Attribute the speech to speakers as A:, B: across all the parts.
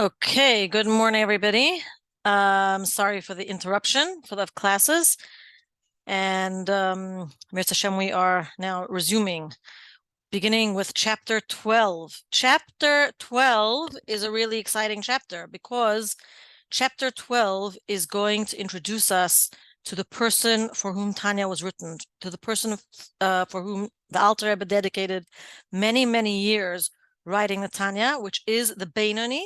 A: Okay, good morning, everybody. Sorry for the interruption for the classes. And Mirza Hashem, we are now resuming, beginning with chapter 12. Chapter 12 is a really exciting chapter because chapter 12 is going to introduce us to the person for whom Tanya was written, to the person for whom the Alter Rebbe dedicated many, many years writing the Tanya, which is the Beinoni.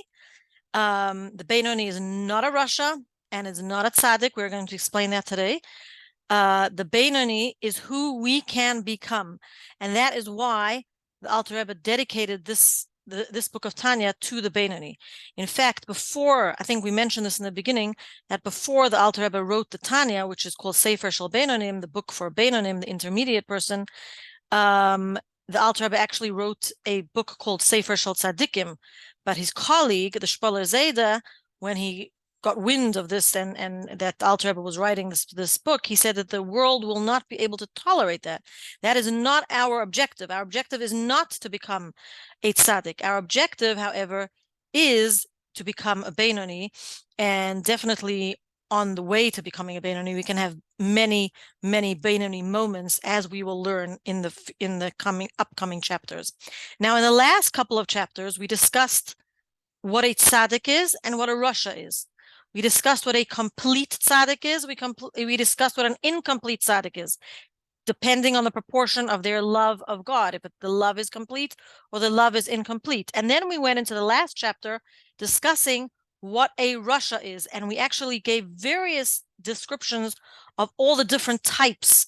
A: The Beinoni is not a Rasha and is not a tzaddik. We're going to explain that today. The Beinoni is who we can become, and that is why the Alter Rebbe dedicated this book of Tanya to the Beinoni. In fact, before, I think we mentioned this in the beginning, that before the Alter Rebbe wrote the Tanya, which is called Sefer Shel Beinonim, the book for Beinonim, the intermediate person, the Alter Rebbe actually wrote a book called Sefer Shel Tzaddikim, but his colleague, the Shpoler Zayda, when he got wind of this and that Alter Rebbe was writing this book, he said that the world will not be able to tolerate that. That is not our objective. Our objective is not to become a tzaddik. Our objective, however, is to become a Beinoni, and definitely on the way to becoming a Beinoni, we can have many, many Beinoni moments, as we will learn in the upcoming chapters. Now, in the last couple of chapters, we discussed what a tzaddik is and what a rasha is. We discussed what a complete tzaddik is. We discussed what an incomplete tzaddik is, depending on the proportion of their love of God, if the love is complete or the love is incomplete. And then we went into the last chapter discussing what a rasha is, and we actually gave various descriptions of all the different types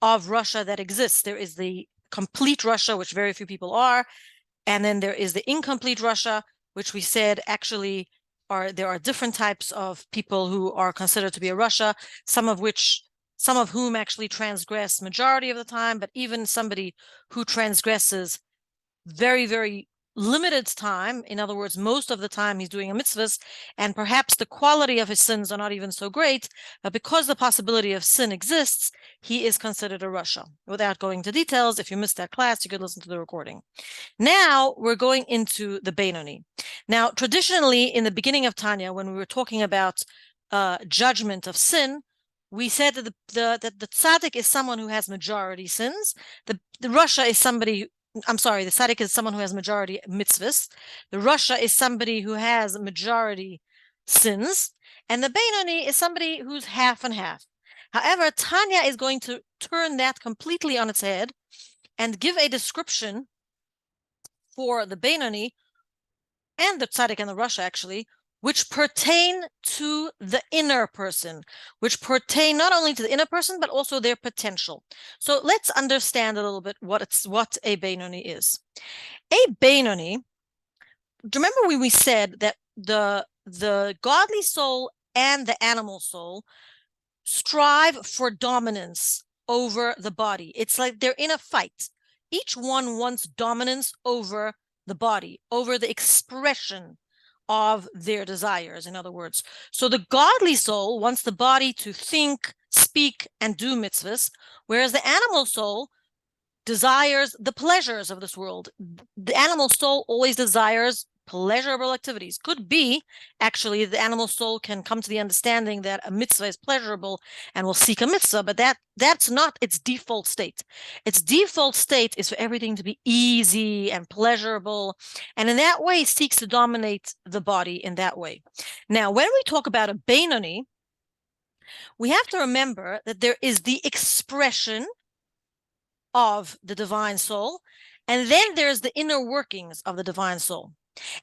A: of rasha that exist. There is the complete rasha, which very few people are, and then there is the incomplete rasha, which we said actually there are different types of people who are considered to be a rasha, some of whom actually transgress majority of the time, but even somebody who transgresses very, very limited time, in other words, most of the time he's doing a mitzvahs, and perhaps the quality of his sins are not even so great, but because the possibility of sin exists, he is considered a rasha. Without going into details, if you missed that class, you could listen to the recording. Now we're going into the Beinoni. Now, traditionally, in the beginning of Tanya, when we were talking about judgment of sin, we said that the tzaddik is someone who has majority sins. The rasha is somebody. I'm sorry, the tzaddik is someone who has majority mitzvahs. The rasha is somebody who has majority sins, and the Beinoni is somebody who's half and half. However, Tanya is going to turn that completely on its head and give a description for the Beinoni and the tzaddik and the rasha, actually, which pertain to the inner person, which pertain not only to the inner person, but also their potential. So let's understand a little bit what a Beinoni is. A Beinoni, remember when we said that the godly soul and the animal soul strive for dominance over the body. It's like they're in a fight. Each one wants dominance over the body, over the expression of their desires, in other words. So the godly soul wants the body to think, speak, and do mitzvahs, whereas the animal soul desires the pleasures of this world. The animal soul always desires pleasurable activities. Could be, actually, the animal soul can come to the understanding that a mitzvah is pleasurable and will seek a mitzvah, but that's not its default state. Its default state is for everything to be easy and pleasurable, and in that way seeks to dominate the body in that way. Now, when we talk about a Beinoni, we have to remember that there is the expression of the divine soul, and then there's the inner workings of the divine soul.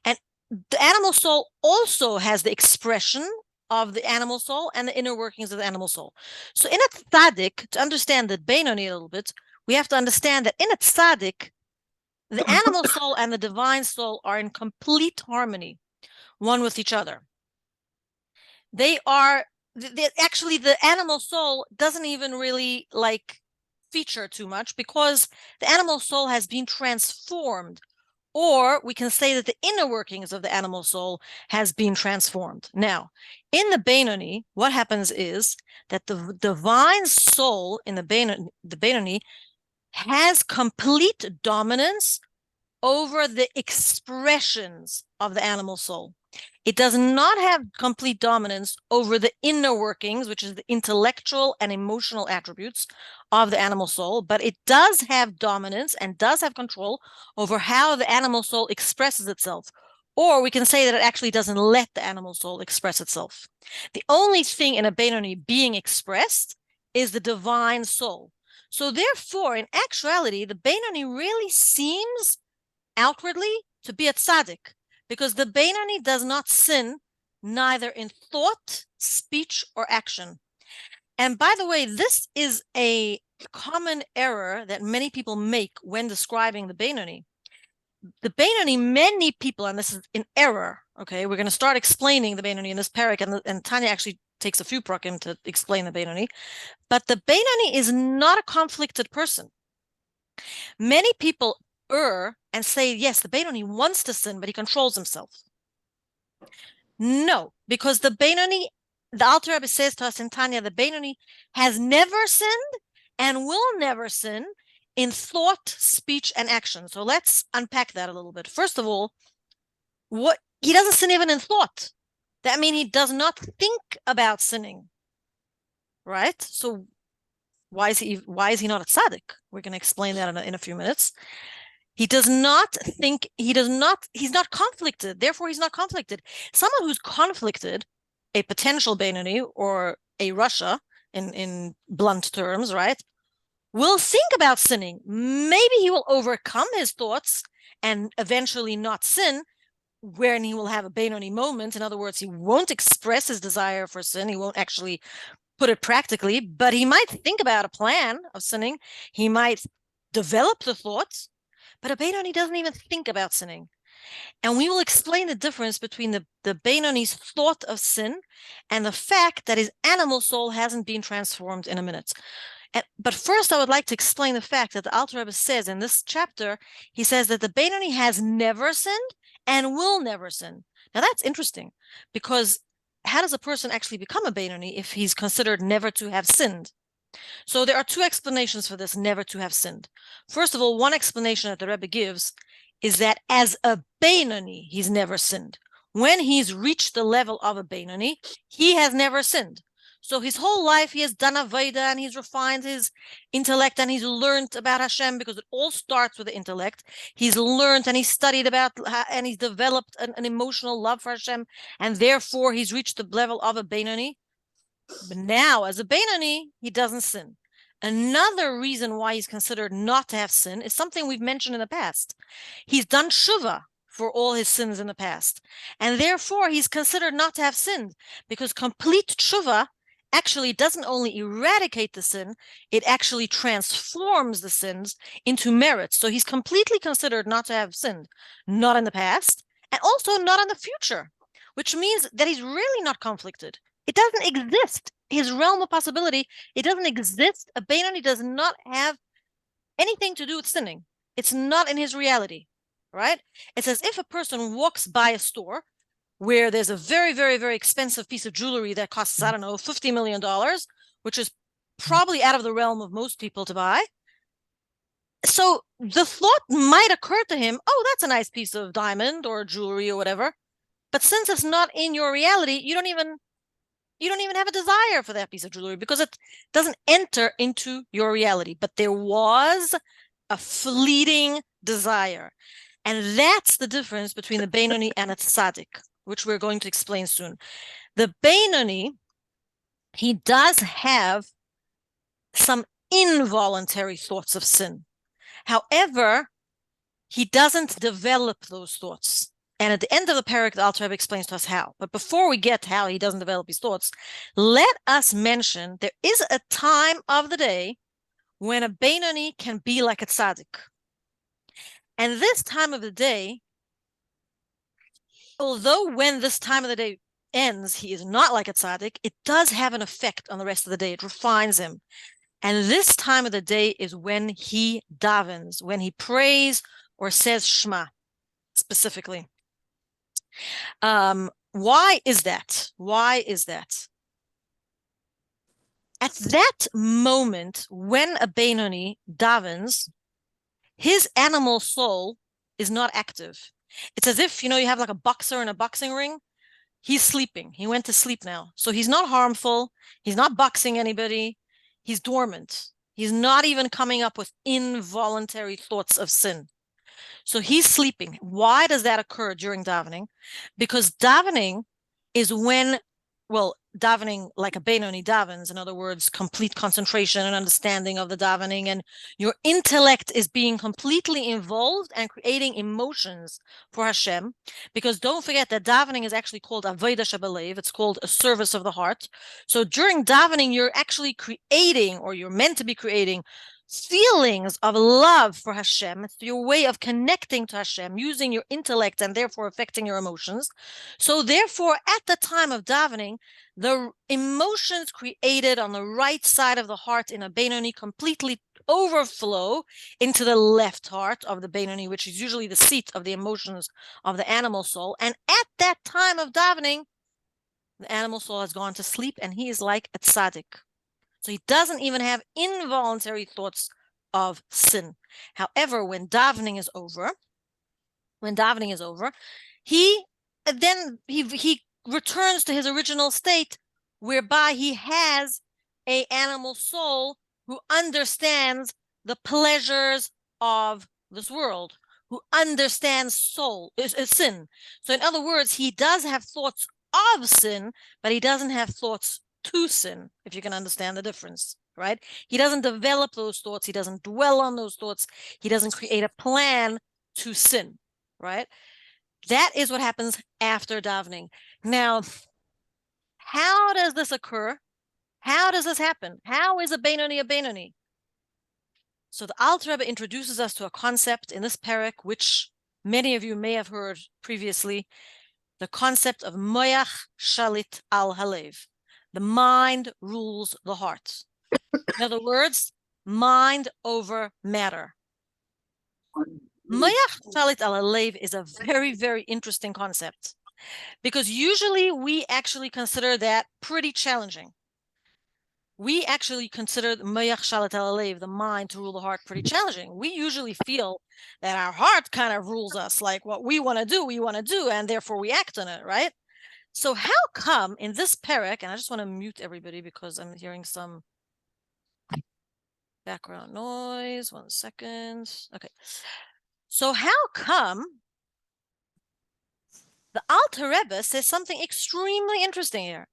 A: And the animal soul also has the expression of the animal soul and the inner workings of the animal soul. So in a tzaddik, to understand the Beinoni a little bit, we have to understand that in a tzaddik, the animal soul and the divine soul are in complete harmony, one with each other. Actually, the animal soul doesn't even really feature too much, because the animal soul has been transformed, or we can say that the inner workings of the animal soul has been transformed. Now, in the Beinoni, what happens is that the divine soul in the Beinoni has complete dominance over the expressions of the animal soul. It does not have complete dominance over the inner workings, which is the intellectual and emotional attributes of the animal soul, but it does have dominance and does have control over how the animal soul expresses itself. Or we can say that it actually doesn't let the animal soul express itself. The only thing in a Benoni being expressed is the divine soul. So therefore, in actuality, the Benoni really seems outwardly to be a tzaddik, because the Benoni does not sin neither in thought, speech, or action. And by the way, this is a common error that many people make when describing the Benoni. The Benoni, many people, and this is an error, okay, we're going to start explaining the Benoni in this parak, and Tanya actually takes a few prakim to explain the Benoni, but the Benoni is not a conflicted person. Many people err and say, yes, the Benoni wants to sin, but he controls himself. No, because the Benoni, the Alter Rebbe says to us in Tanya, the Benoni has never sinned and will never sin in thought, speech, and action. So let's unpack that a little bit. First of all, what he doesn't sin even in thought. That means he does not think about sinning, right? So why is he not a tzaddik? We're going to explain that in a few minutes. He does not think, he's not conflicted. Therefore, he's not conflicted. Someone who's conflicted, a potential Benoni or a Russia in blunt terms, right, will think about sinning. Maybe he will overcome his thoughts and eventually not sin, wherein he will have a Benoni moment. In other words, he won't express his desire for sin. He won't actually put it practically, but he might think about a plan of sinning. He might develop the thoughts, but a Benoni doesn't even think about sinning. And we will explain the difference between the Benoni's thought of sin and the fact that his animal soul hasn't been transformed in a minute. But first, I would like to explain the fact that the Alter Rebbe says in this chapter, he says that the Benoni has never sinned and will never sin. Now, that's interesting, because how does a person actually become a Benoni if he's considered never to have sinned? So there are two explanations for this, never to have sinned. First of all, one explanation that the Rebbe gives is that as a Benoni, he's never sinned. When he's reached the level of a Benoni, he has never sinned. So his whole life, he has done avodah, and he's refined his intellect, and he's learned about Hashem, because it all starts with the intellect. He's learned and he's studied about, and he's developed an emotional love for Hashem, and therefore he's reached the level of a Benoni. But now, as a Benoni, he doesn't sin. Another reason why he's considered not to have sin is something we've mentioned in the past. He's done tshuva for all his sins in the past, and therefore he's considered not to have sinned, because complete tshuva actually doesn't only eradicate the sin, it actually transforms the sins into merits. So he's completely considered not to have sinned, not in the past, and also not in the future, which means that he's really not conflicted. It doesn't exist. His realm of possibility, it doesn't exist. A Benoni does not have anything to do with sinning. It's not in his reality, right? It's as if a person walks by a store where there's a very, very, very expensive piece of jewelry that costs, I don't know, $50 million, which is probably out of the realm of most people to buy. So the thought might occur to him, oh, that's a nice piece of diamond or jewelry or whatever. But since it's not in your reality, you don't even have a desire for that piece of jewelry, because it doesn't enter into your reality. But there was a fleeting desire. And that's the difference between the Benoni and a tzaddik, which we're going to explain soon. The Benoni, he does have some involuntary thoughts of sin. However, he doesn't develop those thoughts. And at the end of the parak, the Alter Rebbe explains to us how. But before we get how he doesn't develop his thoughts, let us mention there is a time of the day when a Benoni can be like a tzaddik. And this time of the day, although when this time of the day ends, he is not like a tzaddik, it does have an effect on the rest of the day. It refines him. And this time of the day is when he davens, when he prays or says Shema, specifically. Why is that? Why is that? At that moment, when a Benoni davens, his animal soul is not active. It's as if, you have like a boxer in a boxing ring. He's sleeping. He went to sleep now. So he's not harmful. He's not boxing anybody. He's dormant. He's not even coming up with involuntary thoughts of sin. So he's sleeping. Why does that occur during davening? Because davening is when, davening like a Benoni davens, in other words, complete concentration and understanding of the davening, and your intellect is being completely involved and creating emotions for Hashem. Because don't forget that davening is actually called Avodah Shabalev. It's called a service of the heart. So during davening, you're actually creating, or you're meant to be creating, feelings of love for Hashem. It's your way of connecting to Hashem, using your intellect and therefore affecting your emotions. So therefore, at the time of davening, the emotions created on the right side of the heart in a Benoni completely overflow into the left heart of the Benoni, which is usually the seat of the emotions of the animal soul. And at that time of davening, the animal soul has gone to sleep and he is like a tzaddik. So he doesn't even have involuntary thoughts of sin. However, when davening is over, he returns to his original state, whereby he has an animal soul who understands the pleasures of this world, who understands sin. So in other words, he does have thoughts of sin, but he doesn't have thoughts to sin, if you can understand the difference, right? He doesn't develop those thoughts. He doesn't dwell on those thoughts. He doesn't create a plan to sin, right? That is what happens after davening. Now, how does this occur? How does this happen? How is a Benoni a Benoni? So the Alter Rebbe introduces us to a concept in this parak, which many of you may have heard previously, the concept of moyach shalit al halev. The mind rules the heart. In other words, mind over matter. Moyach shalit al halev is a very, very interesting concept, because usually we actually consider that pretty challenging. We actually consider moyach shalit al halev, the mind to rule the heart, pretty challenging. We usually feel that our heart kind of rules us, like what we want to do, and therefore we act on it, right? So how come in this parak, and I just want to mute everybody because I'm hearing some background noise. 1 second. Okay. So how come the Alter Rebbe says something extremely interesting here?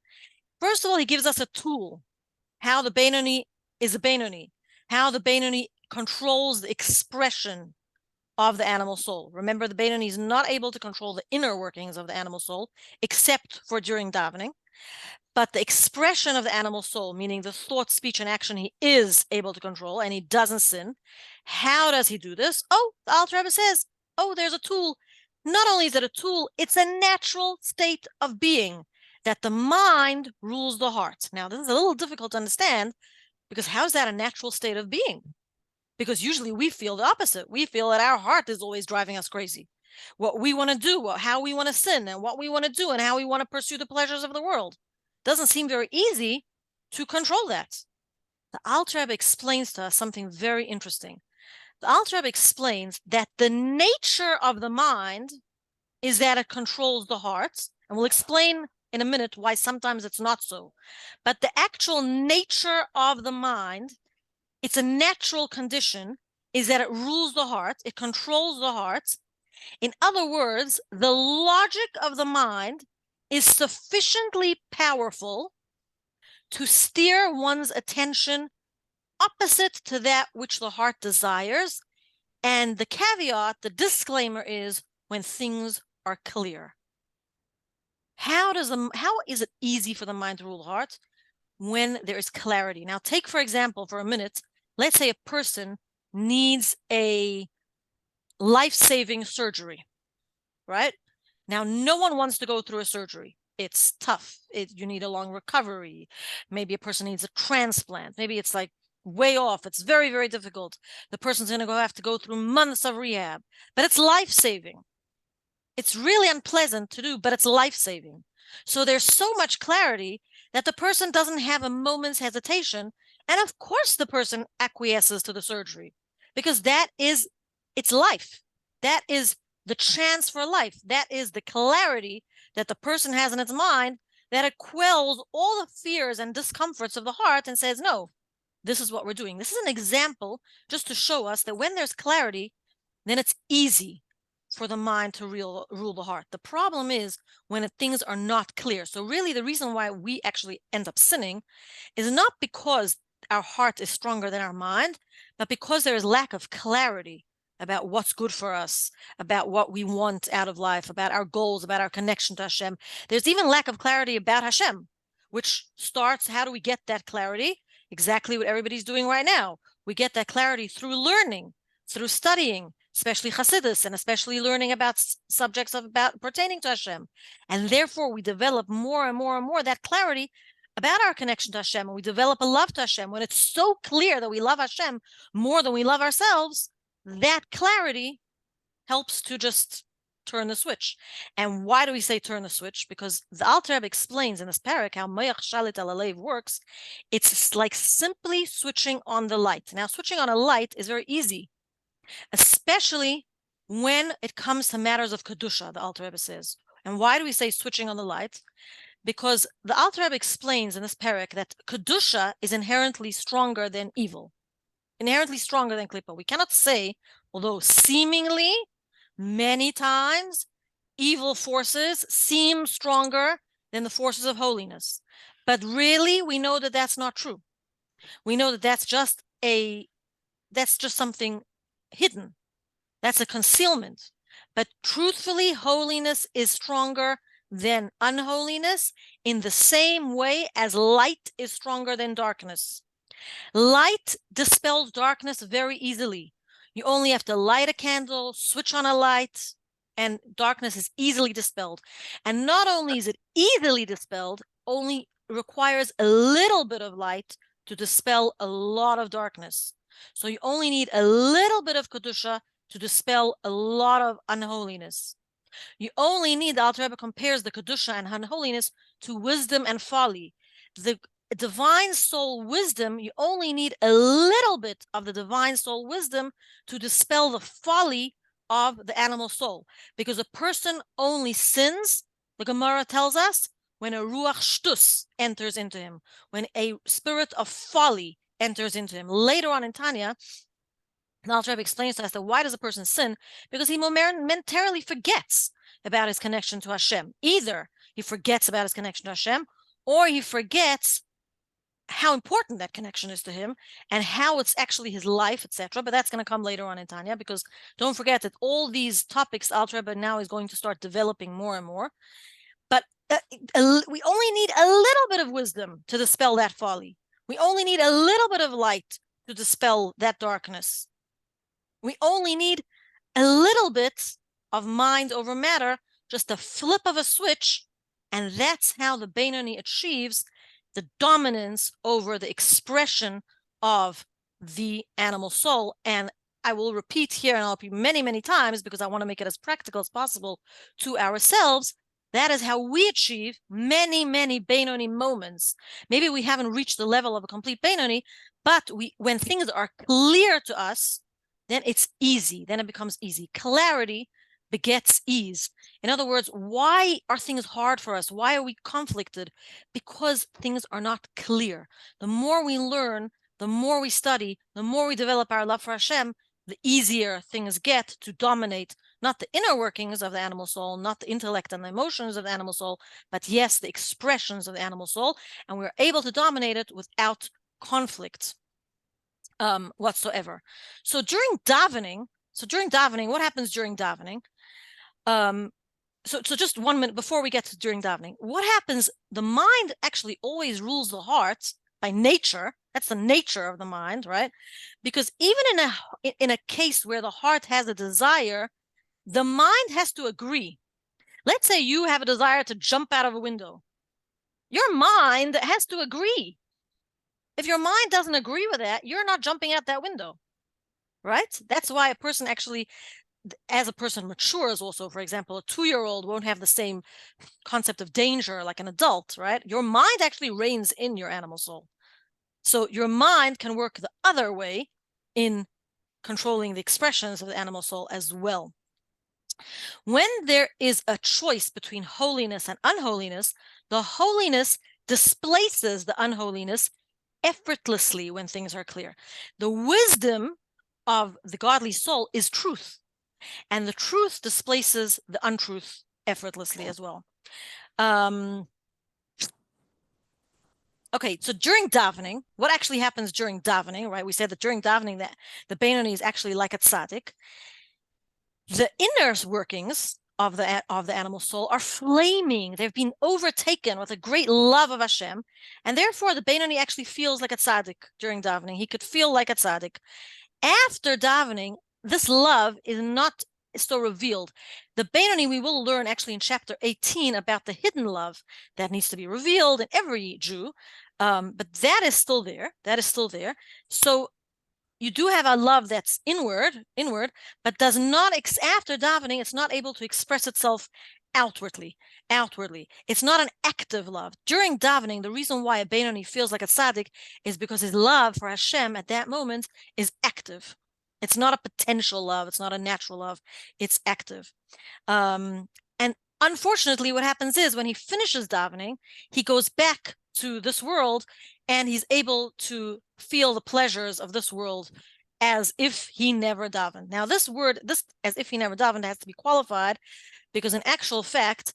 A: First of all, he gives us a tool, how the Benoni is a Benoni, how the Benoni controls the expression of the animal soul. Remember, the Benoni is not able to control the inner workings of the animal soul, except for during davening. But the expression of the animal soul, meaning the thought, speech, and action, he is able to control, and he doesn't sin. How does he do this? Oh, the Alter Rebbe says, there's a tool. Not only is it a tool, it's a natural state of being, that the mind rules the heart. Now, this is a little difficult to understand, because how is that a natural state of being? Because usually we feel the opposite. We feel that our heart is always driving us crazy. What we want to do, how we want to sin, and what we want to do, and how we want to pursue the pleasures of the world. Doesn't seem very easy to control that. The Alter Rebbe explains to us something very interesting. The Alter Rebbe explains that the nature of the mind is that it controls the heart, and we'll explain in a minute why sometimes it's not so. But the actual nature of the mind, it's a natural condition, is that it rules the heart, it controls the heart. In other words, the logic of the mind is sufficiently powerful to steer one's attention opposite to that which the heart desires. And the caveat, the disclaimer is when things are clear. How is it easy for the mind to rule the heart? When there is clarity. Now, take, for example, for a minute, let's say a person needs a life-saving surgery, right? Now, no one wants to go through a surgery. It's tough. You need a long recovery. Maybe a person needs a transplant. Maybe it's like way off. It's very, very difficult. The person's going to have to go through months of rehab, but it's life-saving. It's really unpleasant to do, but it's life-saving. So there's so much clarity that the person doesn't have a moment's hesitation. And of course, the person acquiesces to the surgery, because it's life. That is the chance for life. That is the clarity that the person has in its mind, that it quells all the fears and discomforts of the heart and says, no, this is what we're doing. This is an example just to show us that when there's clarity, then it's easy for the mind to rule the heart. The problem is when things are not clear. So really the reason why we actually end up sinning is not because our heart is stronger than our mind, but because there is lack of clarity about what's good for us, about what we want out of life, about our goals, about our connection to Hashem. There's even lack of clarity about Hashem, which starts, how do we get that clarity? Exactly what everybody's doing right now. We get that clarity through learning, through studying, especially Hasidus, and especially learning about subjects about pertaining to Hashem. And therefore, we develop more and more and more that clarity about our connection to Hashem, and we develop a love to Hashem. When it's so clear that we love Hashem more than we love ourselves, that clarity helps to just turn the switch. And why do we say turn the switch? Because the Alter Rebbe explains in this parak how Moach Shalit al Alev works. It's like simply switching on the light. Now, switching on a light is very easy, especially when it comes to matters of Kedusha, the Alter Rebbe says. And why do we say switching on the light? Because the Alter Rebbe explains in this parak that Kedusha is inherently stronger than evil, inherently stronger than Klippa. We cannot say, although seemingly many times evil forces seem stronger than the forces of holiness. But really, we know that that's not true. We know that that's just something hidden. That's a concealment. But truthfully, holiness is stronger than unholiness in the same way as light is stronger than darkness. Light dispels darkness very easily. You only have to light a candle, switch on a light, and darkness is easily dispelled. And not only is it easily dispelled, only requires a little bit of light to dispel a lot of darkness. So you only need a little bit of Kedusha to dispel a lot of unholiness. You only need, the Alter Rebbe compares the Kedusha and unholiness to wisdom and folly. The divine soul wisdom, you only need a little bit of the divine soul wisdom to dispel the folly of the animal soul. Because a person only sins, the Gemara tells us, when a ruach shtus enters into him, when a spirit of folly enters into him. Later on in Tanya, the Alter Rebbe explains to us that why does a person sin? Because he momentarily forgets about his connection to Hashem. Either he forgets about his connection to Hashem, or he forgets how important that connection is to him and how it's actually his life, etc. But that's going to come later on in Tanya, because don't forget that all these topics Alter Rebbe now is going to start developing more and more. But we only need a little bit of wisdom to dispel that folly. We only need a little bit of light to dispel that darkness. We only need a little bit of mind over matter, just a flip of a switch, and that's how the Beinoni achieves the dominance over the expression of the animal soul. And I will repeat here, and I'll repeat many, many times, because I want to make it as practical as possible to ourselves. That is how we achieve many, many Beinoni moments. Maybe we haven't reached the level of a complete Beinoni, but when things are clear to us, then it's easy. Then it becomes easy. Clarity begets ease. In other words, why are things hard for us? Why are we conflicted? Because things are not clear. The more we learn, the more we study, the more we develop our love for Hashem, the easier things get to dominate not the inner workings of the animal soul, not the intellect and the emotions of the animal soul, but yes, the expressions of the animal soul, and we're able to dominate it without conflict whatsoever. So during davening, what happens during davening? So just 1 minute before we get to during davening, what happens? The mind actually always rules the heart by nature. That's the nature of the mind, right? Because even in a case where the heart has a desire, the mind has to agree. Let's say you have a desire to jump out of a window. Your mind has to agree. If your mind doesn't agree with that, you're not jumping out that window, right? That's why a person actually, as a person matures also, for example, a 2-year-old won't have the same concept of danger like an adult, right? Your mind actually reigns in your animal soul. So your mind can work the other way in controlling the expressions of the animal soul as well. When there is a choice between holiness and unholiness, the holiness displaces the unholiness effortlessly when things are clear. The wisdom of the godly soul is truth, and the truth displaces the untruth effortlessly as well. Okay, so during davening, what actually happens during davening, right? We said that during davening that the Beinoni is actually like a tzaddik. The inner workings of the animal soul are flaming. They've been overtaken with a great love of Hashem, and therefore the Beinoni actually feels like a tzaddik during davening. He could feel like a tzaddik. After davening, this love is not still revealed. The Beinoni, we will learn actually in chapter 18 about the hidden love that needs to be revealed in every Jew, but that is still there. That is still there. So you do have a love that's inward, but does not, after davening, it's not able to express itself outwardly. It's not an active love. During davening, the reason why a Beinoni feels like a tzaddik is because his love for Hashem at that moment is active. It's not a potential love. It's not a natural love. It's active. And unfortunately, what happens is when he finishes davening, he goes back to this world and he's able to feel the pleasures of this world as if he never davened. Now, this as if he never davened, has to be qualified, because in actual fact,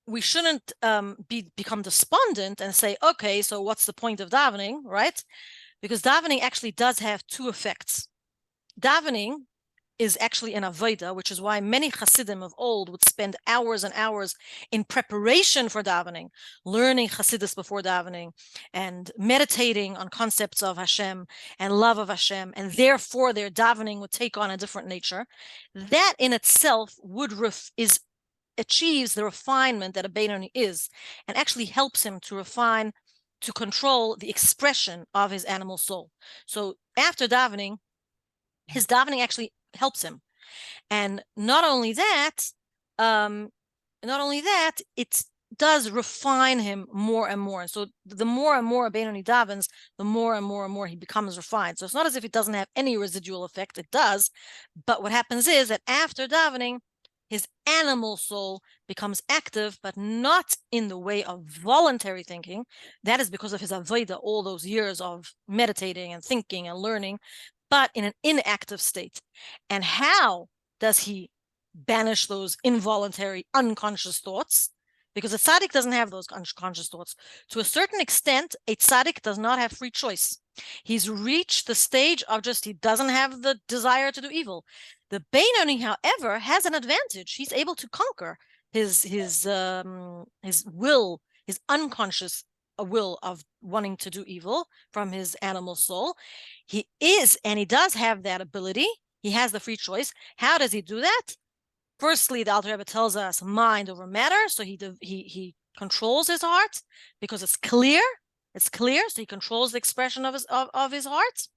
A: we shouldn't become despondent and say, okay, so what's the point of davening, right? Because davening actually does have two effects. Davening is actually an avodah, which is why many Hasidim of old would spend hours and hours in preparation for davening, learning Hasidus before davening, and meditating on concepts of Hashem and love of Hashem, and therefore their davening would take on a different nature. That in itself achieves the refinement that a Beinoni is, and actually helps him to refine, to control the expression of his animal soul. So after davening, his davening actually helps him. And not only that, it does refine him more and more. So the more and more Beinoni davens, the more and more he becomes refined. So it's not as if it doesn't have any residual effect. It does. But what happens is that after davening, his animal soul becomes active, but not in the way of voluntary thinking. That is because of his avodah, all those years of meditating and thinking and learning, but in an inactive state. And how does he banish those involuntary, unconscious thoughts? Because a tzaddik doesn't have those unconscious thoughts. To a certain extent, a tzaddik does not have free choice. He's reached the stage of just, he doesn't have the desire to do evil. The Beinoni, however, has an advantage. He's able to conquer his will, his unconscious will of wanting to do evil from his animal soul. He does have that ability. He has the free choice. How does he do that? Firstly, the Alter Rebbe tells us mind over matter. So he controls his heart because it's clear. It's clear. So he controls the expression of his heart.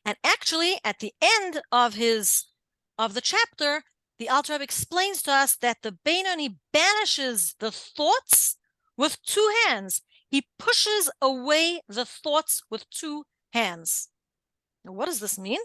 A: And actually, at the end of the chapter, the Alter Rebbe explains to us that the Beinoni banishes the thoughts with two hands. He pushes away the thoughts with two hands. Now, what does this mean?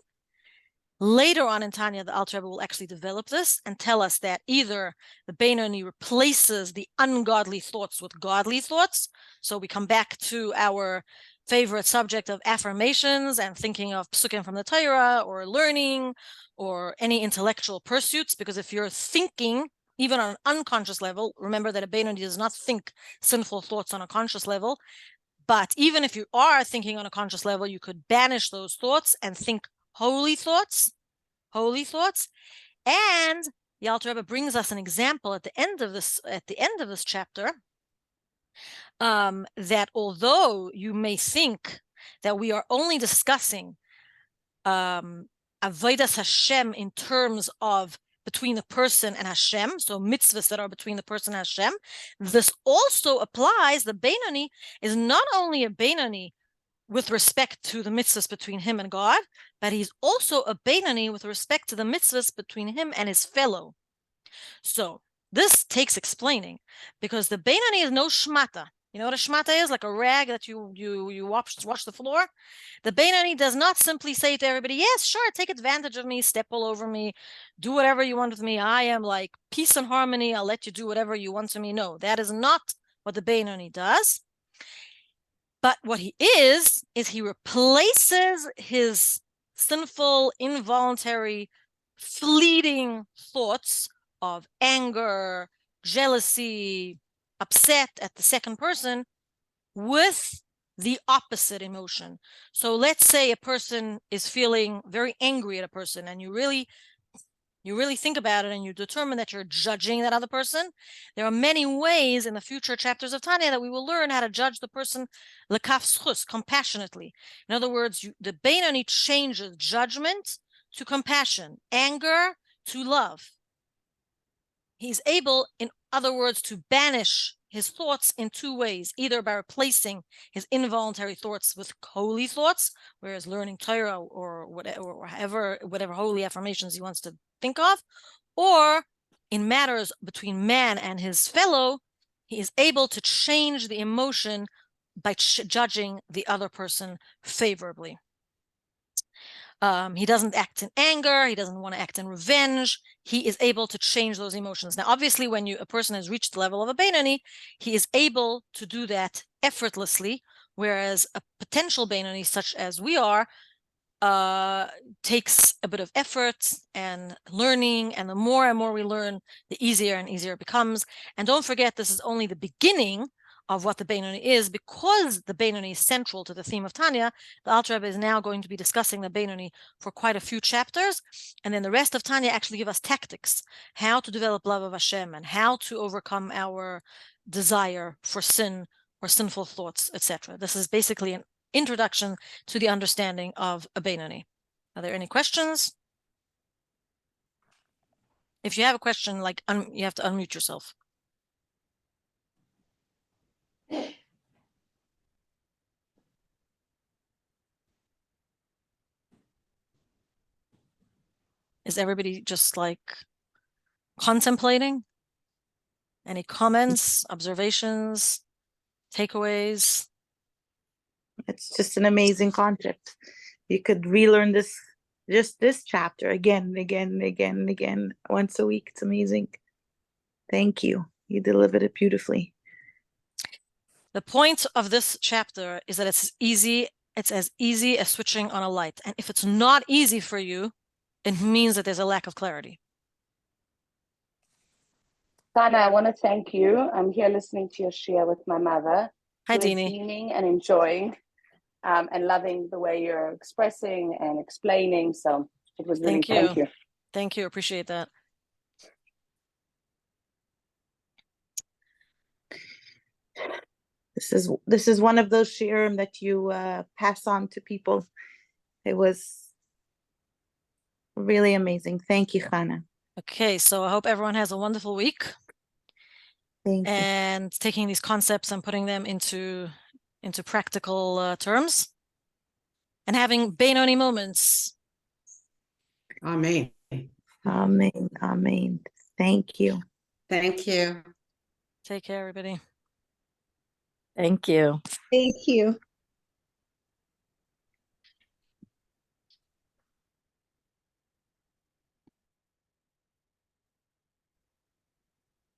A: Later on in Tanya, the Alter Rebbe will actually develop this and tell us that either the Beinoni replaces the ungodly thoughts with godly thoughts. So we come back to our favorite subject of affirmations and thinking of psukim from the Torah or learning or any intellectual pursuits. Because if you're thinking, even on an unconscious level, remember that a Beinoni does not think sinful thoughts on a conscious level. But even if you are thinking on a conscious level, you could banish those thoughts and think holy thoughts. And the Alter Rebbe brings us an example at the end of this chapter, that although you may think that we are only discussing avodas Hashem in terms of between the person and Hashem, so mitzvahs that are between the person and Hashem, this also applies. The Beinoni is not only a Beinoni with respect to the mitzvahs between him and God, but he's also a Beinoni with respect to the mitzvahs between him and his fellow. So this takes explaining, because the Beinoni is no shmata. You know what a shmata is? Like a rag that you wash the floor. The Beinoni does not simply say to everybody, yes, sure, take advantage of me, step all over me, do whatever you want with me. I am like peace and harmony. I'll let you do whatever you want to me. No, that is not what the Beinoni does. But what he is he replaces his sinful, involuntary, fleeting thoughts of anger, jealousy, upset at the second person with the opposite emotion. So let's say a person is feeling very angry at a person, and you really think about it and you determine that you're judging that other person. There are many ways in the future chapters of Tanya that we will learn how to judge the person lekaf schus, compassionately. In other words, the Beinoni changes judgment to compassion, anger to love. He's able, in other words, to banish his thoughts in two ways, either by replacing his involuntary thoughts with holy thoughts, whereas learning Torah or whatever holy affirmations he wants to think of, or in matters between man and his fellow, he is able to change the emotion by judging the other person favorably. He doesn't act in anger. He doesn't want to act in revenge. He is able to change those emotions. Now, obviously, when a person has reached the level of a Beinoni, he is able to do that effortlessly, whereas a potential Beinoni, such as we are, takes a bit of effort and learning, and the more and more we learn, the easier and easier it becomes. And don't forget, this is only the beginning of what the Beinoni is, because the Beinoni is central to the theme of Tanya. The Alter Rebbe is now going to be discussing the Beinoni for quite a few chapters, and then the rest of Tanya actually give us tactics, how to develop love of Hashem and how to overcome our desire for sin or sinful thoughts, etc. This is basically an introduction to the understanding of a Beinoni. Are there any questions? If you have a question, like you have to unmute yourself. Is everybody just like contemplating? Any comments, observations, takeaways?
B: It's just an amazing concept. You could relearn this chapter again and again and again and again once a week. It's amazing. Thank you. You delivered it beautifully.
A: The point of this chapter is that it's easy. It's as easy as switching on a light. And if it's not easy for you, it means that there's a lack of clarity.
C: Tanya, I want to thank you. I'm here listening to your share with my mother.
A: Hi,
C: We're
A: Dini.
C: beaming and enjoying and loving the way you're expressing and explaining. So it was really, thank you.
A: Thank you. Appreciate that.
B: This is one of those shiurim that you pass on to people. It was really amazing. Thank you, Chana.
A: Okay, so I hope everyone has a wonderful week.
B: Thank you.
A: And taking these concepts and putting them into practical terms, and having Beinoni moments.
D: Amen.
B: Amen. Amen. Thank you.
D: Thank you.
A: Take care, everybody.
E: Thank you.
B: Thank you.